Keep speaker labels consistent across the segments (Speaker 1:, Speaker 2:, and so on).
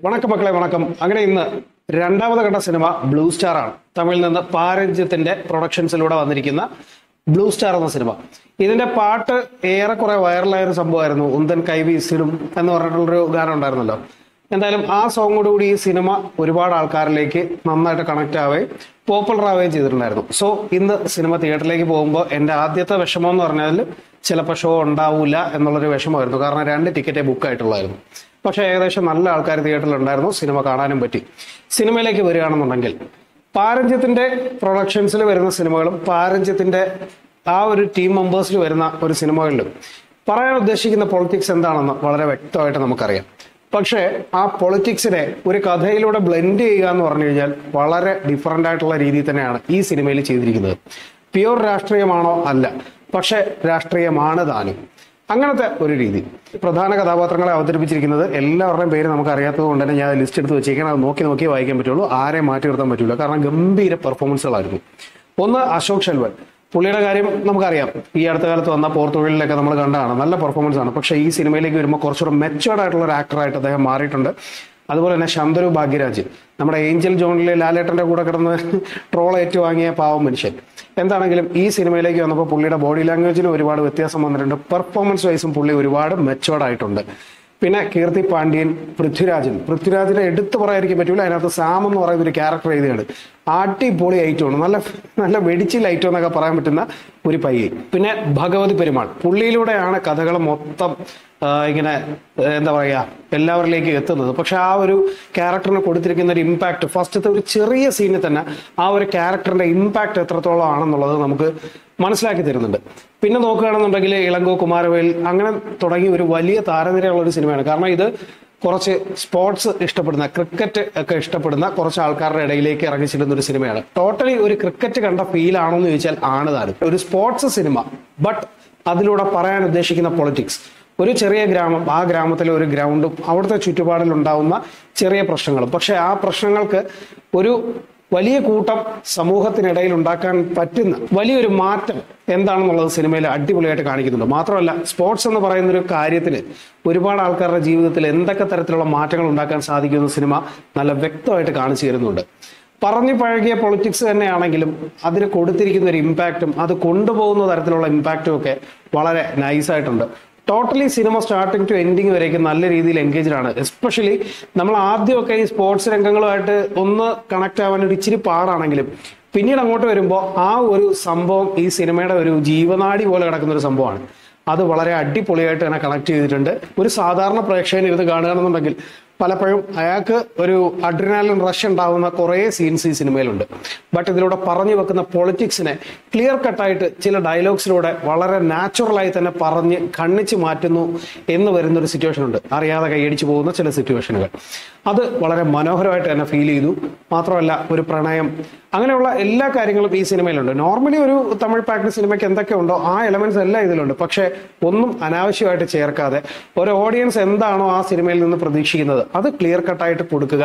Speaker 1: വണക്കം മക്കളെ വണക്കം. അങ്ങനെ ഇന്ന് രണ്ടാമത് കണ്ട സിനിമ ബ്ലൂ സ്റ്റാർ ആണ്. തമിഴിൽ നിന്ന് പാരഞ്ജിത്തിന്റെ പ്രൊഡക്ഷൻസിലൂടെ വന്നിരിക്കുന്ന ബ്ലൂ സ്റ്റാർ എന്ന സിനിമ. ഇതിന്റെ പാട്ട് ഏറെക്കുറെ വൈറലായ ഒരു സംഭവമായിരുന്നു. ഉന്തൻ കൈവീസിലും എന്ന് പറഞ്ഞിട്ടുള്ളൊരു ഗാനം ഉണ്ടായിരുന്നല്ലോ. എന്തായാലും ആ സോങ്ങോടുകൂടി ഈ സിനിമ ഒരുപാട് ആൾക്കാരിലേക്ക് നന്നായിട്ട് കണക്ട് ആവുകയും പോപ്പുലർ ആവുകയും ചെയ്തിട്ടുണ്ടായിരുന്നു. സോ ഇന്ന് സിനിമ തിയേറ്ററിലേക്ക് പോകുമ്പോൾ എൻ്റെ ആദ്യത്തെ വിഷമം എന്ന് പറഞ്ഞാൽ ചിലപ്പോൾ ഷോ ഉണ്ടാവില്ല എന്നുള്ളൊരു വിഷമമായിരുന്നു. കാരണം 2 ടിക്കറ്റേ ബുക്ക് ആയിട്ടുള്ളായിരുന്നു. പക്ഷേ ഏകദേശം നല്ല ആൾക്കാർ തിയേറ്ററിൽ ഉണ്ടായിരുന്നു. സിനിമ കാണാനും പറ്റി. സിനിമയിലേക്ക് വരികയാണെന്നുണ്ടെങ്കിൽ പാരഞ്ജിത്തിന്റെ പ്രൊഡക്ഷൻസിൽ വരുന്ന സിനിമകളും പാരഞ്ജിത്തിന്റെ ആ ഒരു ടീം മെമ്പേഴ്സിൽ വരുന്ന ഒരു സിനിമകളിലും പറയാൻ ഉദ്ദേശിക്കുന്ന പൊളിറ്റിക്സ് എന്താണെന്ന് വളരെ വ്യക്തമായിട്ട് നമുക്കറിയാം. പക്ഷേ ആ പൊളിറ്റിക്സിനെ ഒരു കഥയിലൂടെ ബ്ലെൻഡ് ചെയ്യുക എന്ന് പറഞ്ഞു കഴിഞ്ഞാൽ വളരെ ഡിഫറൻ്റ് ആയിട്ടുള്ള രീതിയിൽ തന്നെയാണ് ഈ സിനിമയിൽ ചെയ്തിരിക്കുന്നത്. പ്യൂർ രാഷ്ട്രീയമാണോ? അല്ല. പക്ഷേ രാഷ്ട്രീയമാണ് താനും. അങ്ങനത്തെ ഒരു രീതി. പ്രധാന കഥാപാത്രങ്ങളെ അവതരിപ്പിച്ചിരിക്കുന്നത് എല്ലാവരുടെയും പേര് നമുക്ക് അറിയാത്തത് കൊണ്ട് തന്നെ ഞാൻ ലിസ്റ്റ് എടുത്ത് വെച്ചേക്കാൻ അത് നോക്കി വായിക്കാൻ പറ്റുള്ളൂ. ആരെയും മാറ്റി നിർത്താൻ പറ്റില്ല. കാരണം ഗംഭീര പെർഫോമൻസുകളായിരുന്നു. ഒന്ന് അശോക് സെൽവൻ. പുള്ളിയുടെ കാര്യം നമുക്കറിയാം. ഈ അടുത്ത കാലത്ത് വന്ന പോർത്തൊഴിലിലൊക്കെ നമ്മൾ കണ്ടതാണ്. നല്ല പെർഫോമൻസ് ആണ്. പക്ഷേ ഈ സിനിമയിലേക്ക് വരുമ്പോൾ കുറച്ചുകൂടെ മെച്ചുവേർഡ് ആയിട്ടുള്ള ഒരു ആക്ടറായിട്ട് അദ്ദേഹം മാറിയിട്ടുണ്ട്. അതുപോലെ തന്നെ ശന്തരു ഭാഗ്യരാജ്, നമ്മുടെ ഏഞ്ചൽ ജോണിലെ ലാലേട്ടന്റെ കൂടെ കിടന്ന് ട്രോൾ ഏറ്റുവാങ്ങിയ പാവം മനുഷ്യൻ. എന്താണെങ്കിലും ഈ സിനിമയിലേക്ക് വന്നപ്പോൾ പുള്ളിയുടെ ബോഡി ലാംഗ്വേജിലും ഒരുപാട് വ്യത്യാസം വന്നിട്ടുണ്ട്. പെർഫോമൻസ് വൈസും പുള്ളി ഒരുപാട് മെച്ചുവേർഡ് ആയിട്ടുണ്ട്. പിന്നെ കീർത്തി പാണ്ഡ്യൻ, പൃഥ്വിരാജിനെ എടുത്തു പറയാതിരിക്കാൻ പറ്റൂല. അതിനകത്ത് സാം എന്ന് പറയുന്ന ഒരു ക്യാരക്ടർ എഴുതിയാണ്. അടിപൊളി ഐറ്റമാണ്. നല്ല വെടിച്ചിൽ ഐറ്റം എന്നൊക്കെ പറയാൻ പറ്റുന്ന ഒരു പയ്യെ. പിന്നെ ഭഗവതി പെരുമാൾ, പുള്ളിയിലൂടെയാണ് കഥകൾ മൊത്തം ഇങ്ങനെ എന്താ പറയുക എല്ലാവരിലേക്ക് എത്തുന്നത്. പക്ഷെ ആ ഒരു ക്യാരക്ടറിന് കൊടുത്തിരിക്കുന്ന ഒരു ഇമ്പാക്ട്, ഫസ്റ്റത്തെ ഒരു ചെറിയ സീനിൽ തന്നെ ആ ഒരു ക്യാരക്ടറിന്റെ ഇമ്പാക്ട് എത്രത്തോളം ആണെന്നുള്ളത് നമുക്ക് മനസ്സിലാക്കി തരുന്നുണ്ട്. പിന്നെ നോക്കുകയാണെന്നുണ്ടെങ്കിൽ ഇളങ്കോ, കുമാരവേൽ, അങ്ങനെ തുടങ്ങി ഒരു വലിയ താരനിരയുള്ള ഒരു സിനിമയാണ്. കാരണം ഇത് കുറച്ച് സ്പോർട്സ് ഇഷ്ടപ്പെടുന്ന, ക്രിക്കറ്റ് ഒക്കെ ഇഷ്ടപ്പെടുന്ന കുറച്ച് ആൾക്കാരുടെ ഇടയിലേക്ക് ഇറങ്ങി ചെല്ലുന്ന ഒരു സിനിമയാണ്. ടോട്ടലി ഒരു ക്രിക്കറ്റ് കണ്ട ഫീൽ ആണോ എന്ന് ചോദിച്ചാൽ ആണ് താനും. ഒരു സ്പോർട്സ് സിനിമ, ബട്ട് അതിലൂടെ പറയാൻ ഉദ്ദേശിക്കുന്ന പൊളിറ്റിക്സ്. ഒരു ചെറിയ ഗ്രാമം, ആ ഗ്രാമത്തിലെ ഒരു ഗ്രൗണ്ടും അവിടുത്തെ ചുറ്റുപാടിൽ ഉണ്ടാവുന്ന ചെറിയ പ്രശ്നങ്ങളും. പക്ഷെ ആ പ്രശ്നങ്ങൾക്ക് ഒരു വലിയ കൂട്ടം സമൂഹത്തിനിടയിൽ ഉണ്ടാക്കാൻ പറ്റുന്ന വലിയൊരു മാറ്റം എന്താണെന്നുള്ളത് സിനിമയിൽ അടിപൊളിയായിട്ട് കാണിക്കുന്നുണ്ട്. മാത്രമല്ല സ്പോർട്സ് എന്ന് പറയുന്ന ഒരു കാര്യത്തിന് ഒരുപാട് ആൾക്കാരുടെ ജീവിതത്തിൽ എന്തൊക്കെ തരത്തിലുള്ള മാറ്റങ്ങൾ ഉണ്ടാക്കാൻ സാധിക്കുമെന്ന് സിനിമ നല്ല വ്യക്തമായിട്ട് കാണിച്ചു തരുന്നുണ്ട്. പറഞ്ഞു പഴകിയ പൊളിറ്റിക്സ് തന്നെയാണെങ്കിലും അതിന് കൊടുത്തിരിക്കുന്ന ഒരു ഇമ്പാക്റ്റും അത് കൊണ്ടുപോകുന്ന തരത്തിലുള്ള ഇമ്പാക്റ്റും ഒക്കെ വളരെ നൈസായിട്ടുണ്ട്. Totally cinema starting to ending വരേക്കും നല്ല രീതിയിൽ എൻഗേജ്ഡ് ആണ്. എസ്പെഷ്യലി നമ്മൾ ആദ്യമൊക്കെ ഈ സ്പോർട്സ് രംഗങ്ങളുമായിട്ട് ഒന്ന് കണക്ട് ആവാൻ ഒരു ഇച്ചിരി പാടാണെങ്കിലും പിന്നീട് അങ്ങോട്ട് വരുമ്പോൾ ആ ഒരു സംഭവം ഈ സിനിമയുടെ ഒരു ജീവനാടി പോലെ കിടക്കുന്ന ഒരു സംഭവമാണ്. അത് വളരെ അടിപൊളിയായിട്ട് തന്നെ കണക്ട് ചെയ്തിട്ടുണ്ട്. ഒരു സാധാരണ പ്രേക്ഷകൻ ഇരുന്ന് കാണുകയാണെന്നുണ്ടെങ്കിൽ പലപ്പോഴും അയാൾക്ക് ഒരു അഡ്രിനാലിൻ റഷ് ഉണ്ടാവുന്ന കുറേ സീൻസ് ഈ സിനിമയിലുണ്ട്. ബട്ട് ഇതിലൂടെ പറഞ്ഞു വെക്കുന്ന പൊളിറ്റിക്സിനെ ക്ലിയർ കട്ടായിട്ട് ചില ഡയലോഗ്സിലൂടെ വളരെ നാച്ചുറലായി തന്നെ പറഞ്ഞ് കണ്ണിച്ച് മാറ്റുന്നു എന്ന് വരുന്നൊരു സിറ്റുവേഷൻ ഉണ്ട്. അറിയാതെ കൈയടിച്ചു പോകുന്ന ചില സിറ്റുവേഷനുകൾ. അത് വളരെ മനോഹരമായിട്ട് തന്നെ ഫീൽ ചെയ്തു. മാത്രമല്ല ഒരു പ്രണയം, അങ്ങനെയുള്ള എല്ലാ കാര്യങ്ങളും ഈ സിനിമയിലുണ്ട്. നോർമലി ഒരു തമിഴ് പാക്ട് സിനിമയ്ക്ക് എന്തൊക്കെ ഉണ്ടോ ആ എലമെന്റ്സ് എല്ലാം ഇതിലുണ്ട്. പക്ഷെ ഒന്നും അനാവശ്യമായിട്ട് ചേർക്കാതെ ഒരു ഓഡിയൻസ് എന്താണോ ആ സിനിമയിൽ നിന്ന് പ്രതീക്ഷിക്കുന്നത് അത് ക്ലിയർ കട്ടായിട്ട് കൊടുക്കുക.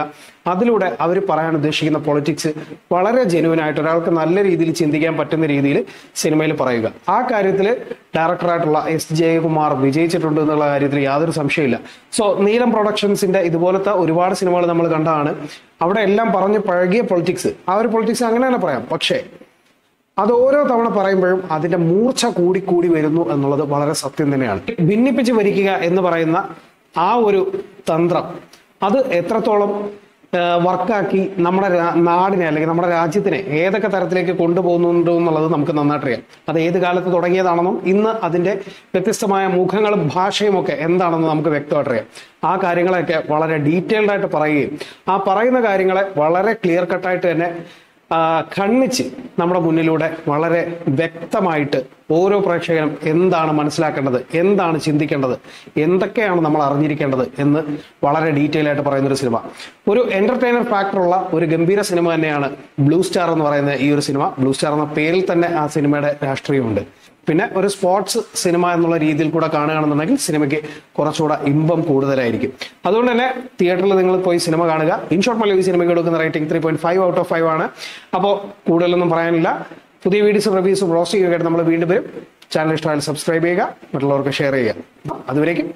Speaker 1: അതിലൂടെ അവർ പറയാൻ ഉദ്ദേശിക്കുന്ന പൊളിറ്റിക്സ് വളരെ ജെന്യുവനായിട്ട് ഒരാൾക്ക് നല്ല രീതിയിൽ ചിന്തിക്കാൻ പറ്റുന്ന രീതിയിൽ സിനിമയിൽ പറയുക. ആ കാര്യത്തിൽ ഡയറക്ടറായിട്ടുള്ള എസ് ജയകുമാർ വിജയിച്ചിട്ടുണ്ട് എന്നുള്ള കാര്യത്തിൽ യാതൊരു സംശയമില്ല. സോ നീലം പ്രൊഡക്ഷൻസിന്റെ ഇതുപോലത്തെ ഒരുപാട് സിനിമകൾ നമ്മൾ കണ്ടതാണ്. അവിടെ എല്ലാം പറഞ്ഞ് പഴകിയ പൊളിറ്റിക്സ്, ആ ഒരു പൊളിറ്റിക്സ് അങ്ങനെ തന്നെ പറയാം. പക്ഷേ അത് ഓരോ തവണ പറയുമ്പോഴും അതിന്റെ മൂർച്ച കൂടി വരുന്നു എന്നുള്ളത് വളരെ സത്യം തന്നെയാണ്. ഭിന്നിപ്പിച്ച് ഭരിക്കുക എന്ന് പറയുന്ന ആ ഒരു തന്ത്രം അത് എത്രത്തോളം വർക്കാക്കി നമ്മുടെ നാടിനെ അല്ലെങ്കിൽ നമ്മുടെ രാജ്യത്തിനെ ഏതൊക്കെ തരത്തിലേക്ക് കൊണ്ടുപോകുന്നുണ്ടോ എന്നുള്ളത് നമുക്ക് നന്നായിട്ട് അറിയാം. അത് ഏത് കാലത്ത് തുടങ്ങിയതാണെന്നും ഇന്ന് അതിന്റെ വ്യത്യസ്തമായ മുഖങ്ങളും ഭാഷയും ഒക്കെ എന്താണെന്ന് നമുക്ക് വ്യക്തമായിട്ട് അറിയാം. ആ കാര്യങ്ങളൊക്കെ വളരെ ഡീറ്റെയിൽഡ് ആയിട്ട് പറയുകയും ആ പറയുന്ന കാര്യങ്ങളെ വളരെ ക്ലിയർ കട്ടായിട്ട് തന്നെ കണ്ണിച്ച് നമ്മുടെ മുന്നിലൂടെ വളരെ വ്യക്തമായിട്ട് ഓരോ പ്രേക്ഷകനും എന്താണ് മനസ്സിലാക്കേണ്ടത്, എന്താണ് ചിന്തിക്കേണ്ടത്, എന്തൊക്കെയാണ് നമ്മൾ അറിഞ്ഞിരിക്കേണ്ടത് എന്ന് വളരെ ഡീറ്റെയിൽ ആയിട്ട് പറയുന്ന ഒരു സിനിമ. ഒരു എന്റർടൈനർ ഫാക്ടറുള്ള ഒരു ഗംഭീര സിനിമ തന്നെയാണ് ബ്ലൂ സ്റ്റാർ എന്ന് പറയുന്ന ഈ ഒരു സിനിമ. ബ്ലൂ സ്റ്റാർ എന്ന പേരിൽ തന്നെ ആ സിനിമയുടെ രാഷ്ട്രീയമുണ്ട്. പിന്നെ ഒരു സ്പോർട്സ് സിനിമ എന്നുള്ള രീതിയിൽ കൂടെ കാണുകയാണെന്നുണ്ടെങ്കിൽ സിനിമയ്ക്ക് കുറച്ചുകൂടെ ഇമ്പം കൂടുതലായിരിക്കും. അതുകൊണ്ട് തന്നെ തിയേറ്ററിൽ നിങ്ങൾ പോയി സിനിമ കാണുക. ഇൻ ഷോർട്ട് മലയാളി സിനിമയ്ക്ക് കൊടുക്കുന്ന റേറ്റിംഗ് 3.5 ഔട്ട് ഓഫ് 5 ആണ്. അപ്പോൾ കൂടുതലൊന്നും പറയാനില്ല. പുതിയ വീഡിയോസും റിവ്യൂസും റോസ്റ്റിംഗ് ഒക്കെ ആയിട്ട് നമ്മൾ വീണ്ടും വരും. ചാനൽ ഇഷ്ടമായാലും സബ്സ്ക്രൈബ് ചെയ്യുക, മറ്റുള്ളവർക്ക് ഷെയർ ചെയ്യുക. അതുവരേക്കും